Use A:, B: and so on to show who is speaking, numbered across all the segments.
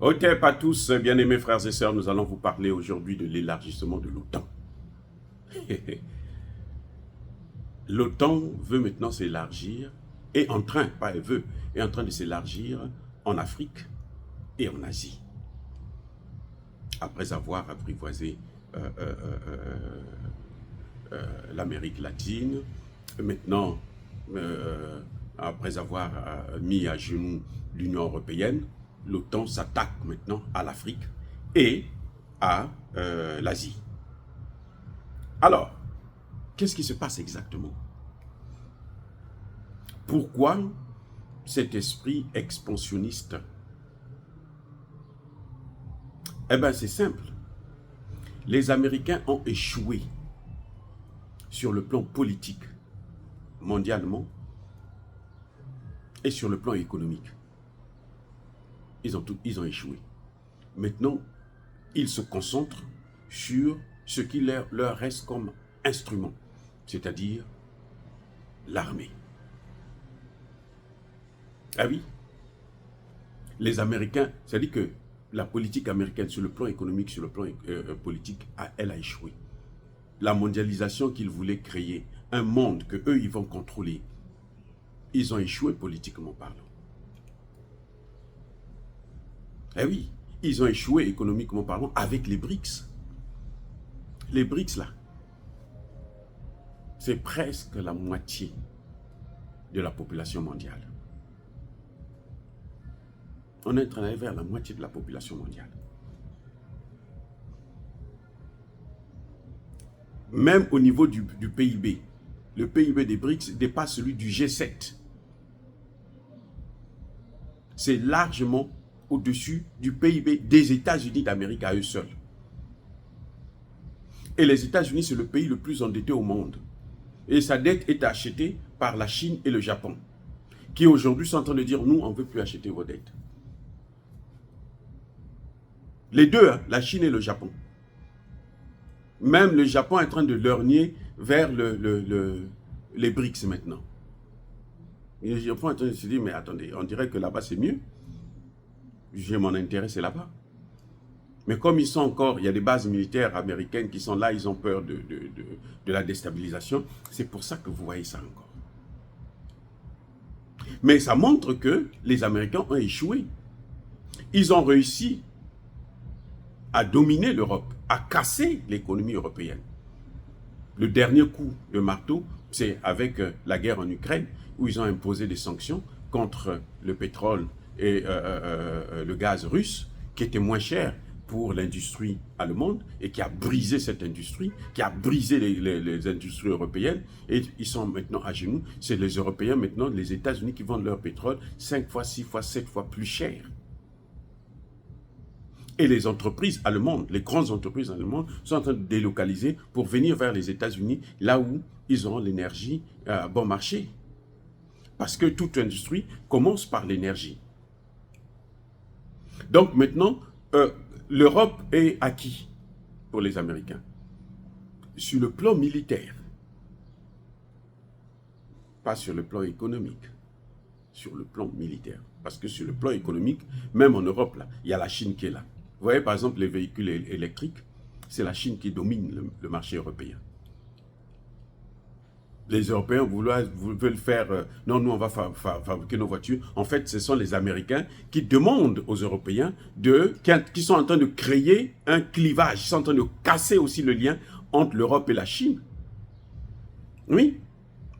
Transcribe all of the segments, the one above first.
A: Ok, pas tous, bien-aimés frères et sœurs, nous allons vous parler aujourd'hui de l'élargissement de l'OTAN. L'OTAN veut maintenant s'élargir, pas elle veut, est en train de s'élargir en Afrique et en Asie, après avoir apprivoisé euh, euh, euh, l'Amérique latine. Maintenant, après avoir mis à genoux l'Union européenne, l'OTAN s'attaque maintenant à l'Afrique et à l'Asie. Alors, qu'est-ce qui se passe exactement? Pourquoi cet esprit expansionniste? Eh bien, c'est simple. Les Américains ont échoué sur le plan politique, mondialement, et sur le plan économique. Ils ont échoué. Maintenant, ils se concentrent sur ce qui leur reste comme instrument, c'est-à-dire l'armée. Ah oui, les Américains, c'est-à-dire que la politique américaine sur le plan économique, sur le plan politique, elle a échoué. La mondialisation qu'ils voulaient créer, un monde que eux ils vont contrôler, ils ont échoué politiquement parlant. Eh oui, ils ont échoué économiquement parlant avec les BRICS. Les BRICS là, c'est presque la moitié de la population mondiale. On est en train d'aller vers la moitié de la population mondiale. Même au niveau du PIB, le PIB des BRICS dépasse celui du G7. C'est largement au-dessus du PIB des États-Unis d'Amérique à eux seuls. Et les États-Unis, c'est le pays le plus endetté au monde. Et sa dette est achetée par la Chine et le Japon, qui aujourd'hui sont en train de dire, nous, on ne veut plus acheter vos dettes. Les deux, hein, la Chine et le Japon. Même le Japon est en train de lorgner vers les BRICS maintenant. Et le Japon est en train de se dire, mais attendez, on dirait que là-bas c'est mieux. J'ai mon intérêt, c'est là-bas. Mais comme ils sont encore, il y a des bases militaires américaines qui sont là, ils ont peur de la déstabilisation. C'est pour ça que vous voyez ça encore. Mais ça montre que les Américains ont échoué. Ils ont réussi à dominer l'Europe, à casser l'économie européenne. Le dernier coup de marteau, c'est avec la guerre en Ukraine, où ils ont imposé des sanctions contre le pétrole et le gaz russe, qui était moins cher pour l'industrie allemande et qui a brisé cette industrie, qui a brisé les industries européennes, et ils sont maintenant à genoux. C'est les Européens maintenant, les États-Unis qui vendent leur pétrole 5 fois, 6 fois, 7 fois plus cher. Et les entreprises allemandes, les grandes entreprises allemandes sont en train de délocaliser pour venir vers les États-Unis, là où ils auront l'énergie bon marché. Parce que toute industrie commence par l'énergie. Donc maintenant, l'Europe est acquis pour les Américains. Sur le plan militaire, pas sur le plan économique, sur le plan militaire. Parce que sur le plan économique, même en Europe, là, il y a la Chine qui est là. Vous voyez par exemple les véhicules électriques, c'est la Chine qui domine le marché européen. Les Européens veulent faire, non, nous on va fabriquer nos voitures. En fait, ce sont les Américains qui demandent aux Européens, qui sont en train de créer un clivage, ils sont en train de casser aussi le lien entre l'Europe et la Chine. Oui,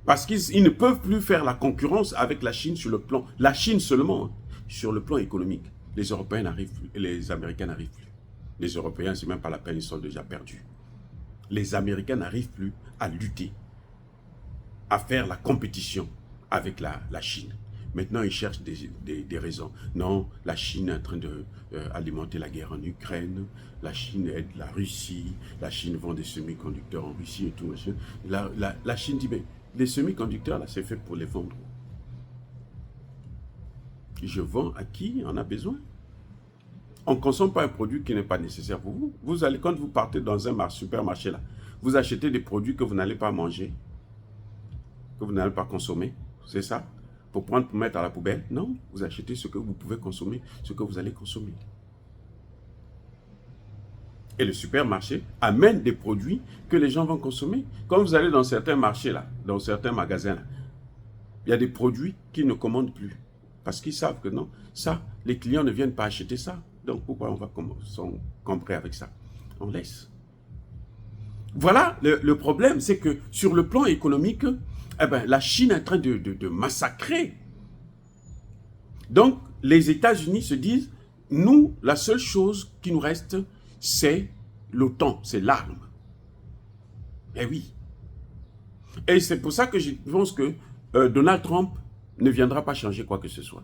A: parce qu'ils ne peuvent plus faire la concurrence avec la Chine sur le plan, la Chine seulement, sur le plan économique. Les Européens n'arrivent plus, et les Américains n'arrivent plus. Les Européens, c'est même pas la peine, ils sont déjà perdus. Les Américains n'arrivent plus à lutter, à faire la compétition avec la Chine. Maintenant, ils cherchent des raisons. Non, la Chine est en train d'alimenter la guerre en Ukraine. La Chine aide la Russie. La Chine vend des semi-conducteurs en Russie et tout. Machin. La Chine dit, mais les semi-conducteurs, là, c'est fait pour les vendre. Je vends à qui en a besoin. On ne consomme pas un produit qui n'est pas nécessaire pour vous. Vous allez, quand vous partez dans un supermarché, là, vous achetez des produits que vous n'allez pas manger, que vous n'allez pas consommer. C'est ça? Pour mettre à la poubelle? Non, vous achetez ce que vous pouvez consommer, ce que vous allez consommer. Et le supermarché amène des produits que les gens vont consommer. Quand vous allez dans certains marchés, là, dans certains magasins, là, il y a des produits qu'ils ne commandent plus. Parce qu'ils savent que non, ça, les clients ne viennent pas acheter ça. Donc pourquoi on va comprer avec ça? On laisse. Voilà, le problème, c'est que sur le plan économique, eh ben, la Chine est en train de massacrer. Donc, les États-Unis se disent, nous, la seule chose qui nous reste, c'est l'OTAN, c'est l'arme. Eh oui. Et c'est pour ça que je pense que Donald Trump ne viendra pas changer quoi que ce soit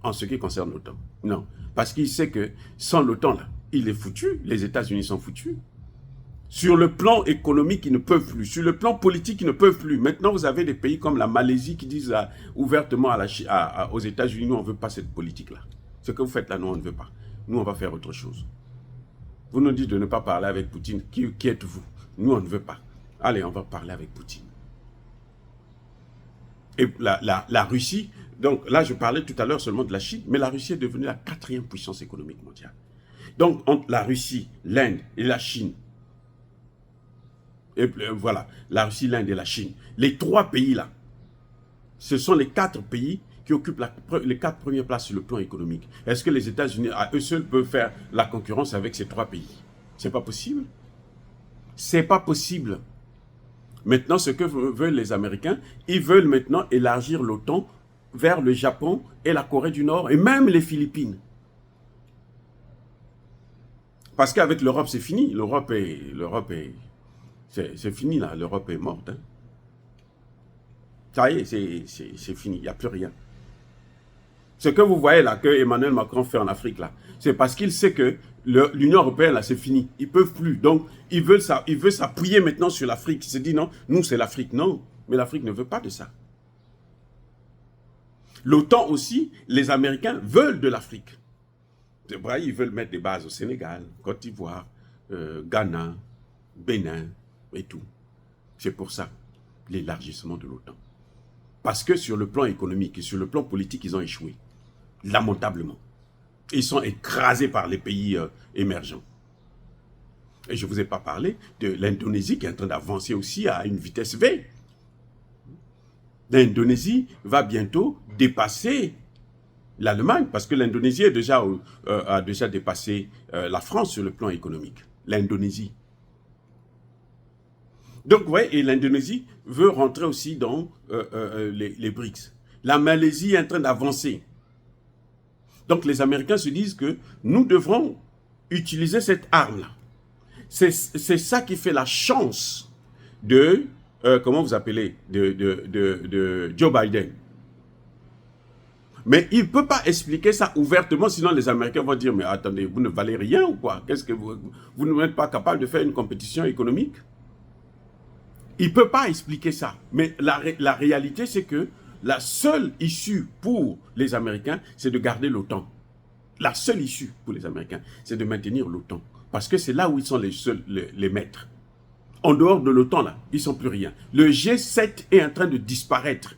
A: en ce qui concerne l'OTAN. Non, parce qu'il sait que sans l'OTAN, là, il est foutu, les États-Unis sont foutus. Sur le plan économique, ils ne peuvent plus. Sur le plan politique, ils ne peuvent plus. Maintenant, vous avez des pays comme la Malaisie qui disent ouvertement aux États-Unis, nous, on ne veut pas cette politique-là. Ce que vous faites là, nous, on ne veut pas. Nous, on va faire autre chose. Vous nous dites de ne pas parler avec Poutine. Qui êtes-vous? Nous, on ne veut pas. Allez, on va parler avec Poutine. Et la Russie, donc là, je parlais tout à l'heure seulement de la Chine, mais la Russie est devenue la 4e puissance économique mondiale. Donc, entre la Russie, l'Inde et la Chine, et voilà, la Russie, l'Inde et la Chine. Les 3 pays-là, ce sont les 4 pays qui occupent les 4 premières places sur le plan économique. Est-ce que les États-Unis, à eux seuls, peuvent faire la concurrence avec ces 3 pays? C'est pas possible. C'est pas possible. Maintenant, ce que veulent les Américains, ils veulent maintenant élargir l'OTAN vers le Japon et la Corée du Nord, et même les Philippines. Parce qu'avec l'Europe, c'est fini. C'est fini là, l'Europe est morte. Hein. Ça y est, c'est fini, il n'y a plus rien. Ce que vous voyez là, que Emmanuel Macron fait en Afrique là, c'est parce qu'il sait que l'Union européenne là, c'est fini. Ils ne peuvent plus. Donc, il veut s'appuyer maintenant sur l'Afrique. Il se dit non, nous c'est l'Afrique. Non, mais l'Afrique ne veut pas de ça. L'OTAN aussi, les Américains veulent de l'Afrique. Ils veulent mettre des bases au Sénégal, Côte d'Ivoire, Ghana, Bénin, et tout. C'est pour ça, l'élargissement de l'OTAN. Parce que sur le plan économique et sur le plan politique, ils ont échoué. Lamentablement. Ils sont écrasés par les pays émergents. Et je ne vous ai pas parlé de l'Indonésie qui est en train d'avancer aussi à une vitesse V. L'Indonésie va bientôt dépasser l'Allemagne, parce que l'Indonésie a déjà dépassé la France sur le plan économique. L'Indonésie. Donc, vous voyez, et l'Indonésie veut rentrer aussi dans les BRICS. La Malaisie est en train d'avancer. Donc, les Américains se disent que nous devrons utiliser cette arme-là. C'est ça qui fait la chance de, comment vous appelez, de Joe Biden. Mais il ne peut pas expliquer ça ouvertement, sinon les Américains vont dire, mais attendez, vous ne valez rien ou quoi? Qu'est-ce que vous n'êtes pas capable de faire une compétition économique? Il ne peut pas expliquer ça. Mais la réalité, c'est que la seule issue pour les Américains, c'est de garder l'OTAN. La seule issue pour les Américains, c'est de maintenir l'OTAN. Parce que c'est là où ils sont les maîtres. En dehors de l'OTAN, là, ils ne sont plus rien. Le G7 est en train de disparaître.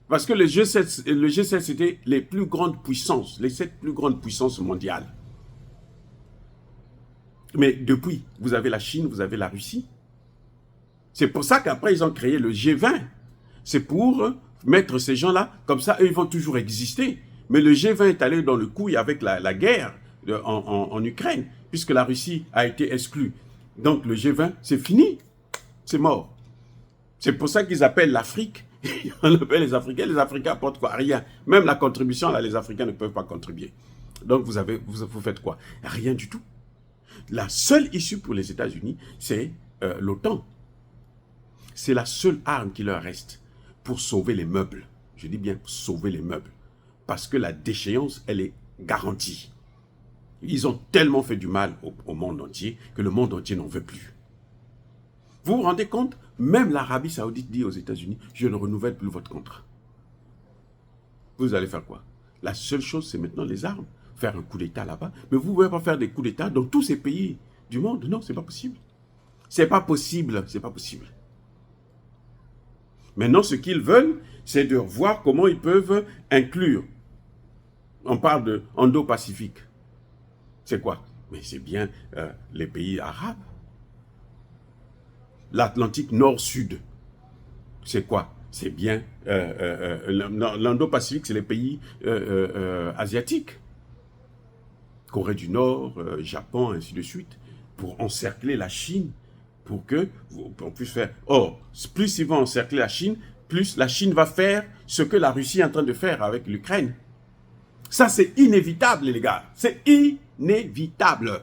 A: Parce que le G7 c'était les plus grandes puissances, les 7 plus grandes puissances mondiales. Mais depuis, vous avez la Chine, vous avez la Russie. C'est pour ça qu'après, ils ont créé le G20. C'est pour mettre ces gens-là, comme ça, eux, ils vont toujours exister. Mais le G20 est allé dans le couille avec la guerre en Ukraine, puisque la Russie a été exclue. Donc le G20, c'est fini. C'est mort. C'est pour ça qu'ils appellent l'Afrique. On appelle les Africains. Les Africains apportent quoi? Rien. Même la contribution, là, les Africains ne peuvent pas contribuer. Donc vous faites quoi? Rien du tout. La seule issue pour les États-Unis, c'est l'OTAN. C'est la seule arme qui leur reste pour sauver les meubles. Je dis bien sauver les meubles. Parce que la déchéance, elle est garantie. Ils ont tellement fait du mal au monde entier que le monde entier n'en veut plus. Vous vous rendez compte? Même l'Arabie Saoudite dit aux États-Unis, je ne renouvelle plus votre contrat. Vous allez faire quoi? La seule chose, c'est maintenant les armes. Faire un coup d'État là-bas. Mais vous ne pouvez pas faire des coups d'État dans tous ces pays du monde. Non, ce n'est pas possible. Ce n'est pas possible. Ce n'est pas possible. Maintenant, ce qu'ils veulent, c'est de voir comment ils peuvent inclure. On parle de Indo-Pacifique. C'est quoi? Mais c'est bien les pays arabes. L'Atlantique Nord-Sud, c'est quoi? C'est bien l'Indo-Pacifique, c'est les pays asiatiques. Corée du Nord, Japon, ainsi de suite, pour encercler la Chine, pour que on puisse faire. Or, plus ils vont encercler la Chine, plus la Chine va faire ce que la Russie est en train de faire avec l'Ukraine. Ça, c'est inévitable, les gars. C'est inévitable.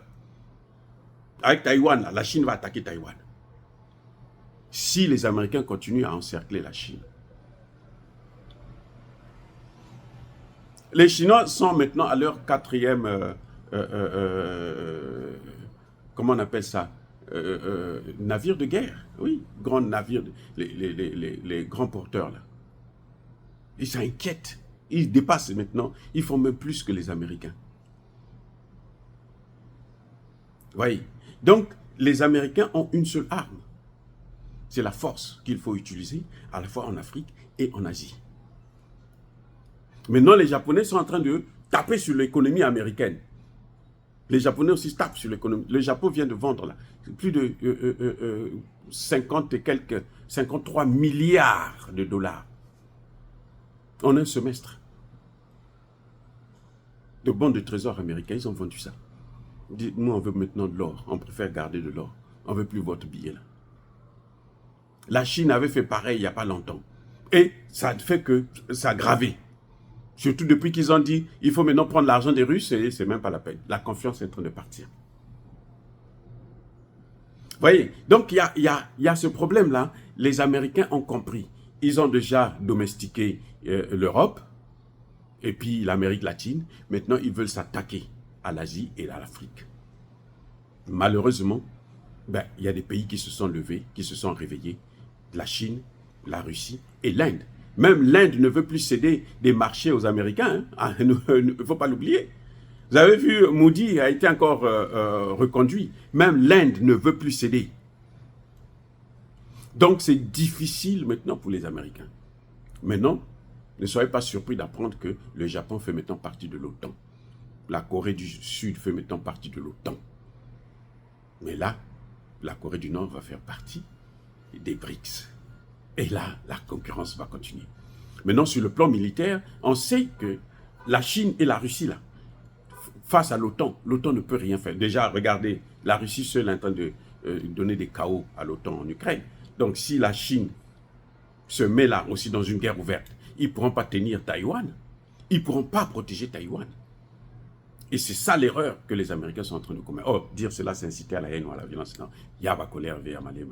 A: Avec Taïwan, là, la Chine va attaquer Taïwan. Si les Américains continuent à encercler la Chine. Les Chinois sont maintenant à leur quatrième, comment on appelle ça, navire de guerre. Oui, grand navire, les grands porteurs là. Ils s'inquiètent. Ils dépassent maintenant. Ils font même plus que les Américains. Oui. Donc, les Américains ont une seule arme. C'est la force qu'il faut utiliser à la fois en Afrique et en Asie. Maintenant, les Japonais sont en train de taper sur l'économie américaine. Les Japonais aussi tapent sur l'économie. Le Japon vient de vendre là, plus de 53 milliards de dollars en un semestre. De bons de trésor américains, ils ont vendu ça. Nous, on veut maintenant de l'or. On préfère garder de l'or. On ne veut plus votre billet là. La Chine avait fait pareil il n'y a pas longtemps. Et ça fait que ça a gravé. Surtout depuis qu'ils ont dit, il faut maintenant prendre l'argent des Russes, et c'est même pas la peine. La confiance est en train de partir. Vous voyez, donc il y a ce problème-là. Les Américains ont compris. Ils ont déjà domestiqué l'Europe, et puis l'Amérique latine. Maintenant, ils veulent s'attaquer à l'Asie et à l'Afrique. Malheureusement, il y a des pays qui se sont levés, qui se sont réveillés. La Chine, la Russie et l'Inde. Même l'Inde ne veut plus céder des marchés aux Américains. Hein. Il ne faut pas l'oublier. Vous avez vu, Moody a été encore reconduit. Même l'Inde ne veut plus céder. Donc c'est difficile maintenant pour les Américains. Maintenant, ne soyez pas surpris d'apprendre que le Japon fait maintenant partie de l'OTAN. La Corée du Sud fait maintenant partie de l'OTAN. Mais là, la Corée du Nord va faire partie des BRICS. Et là, la concurrence va continuer. Maintenant, sur le plan militaire, on sait que la Chine et la Russie, là, face à l'OTAN ne peut rien faire. Déjà, regardez, la Russie seule est en train de donner des chaos à l'OTAN en Ukraine. Donc, si la Chine se met là aussi dans une guerre ouverte, ils ne pourront pas tenir Taïwan. Ils ne pourront pas protéger Taïwan. Et c'est ça l'erreur que les Américains sont en train de commettre. Oh, dire cela, c'est inciter à la haine ou à la violence. Non, Yaba colère,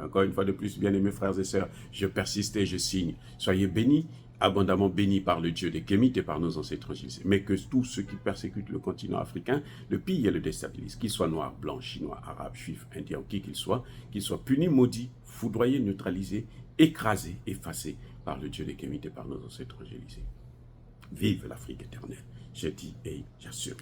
A: encore une fois de plus, bien-aimés frères et sœurs, je persiste et je signe. Soyez bénis, abondamment bénis par le Dieu des Kémites et par nos ancêtres étrangers. Mais que tous ceux qui persécutent le continent africain le pillent et le déstabilisent, qu'ils soient noirs, blancs, chinois, arabes, juifs, indiens ou qui qu'ils soient punis, maudits, foudroyés, neutralisés, écrasés, effacés par le Dieu des Kémites et par nos ancêtres évangélisés. Vive l'Afrique éternelle. Je dis et j'assure.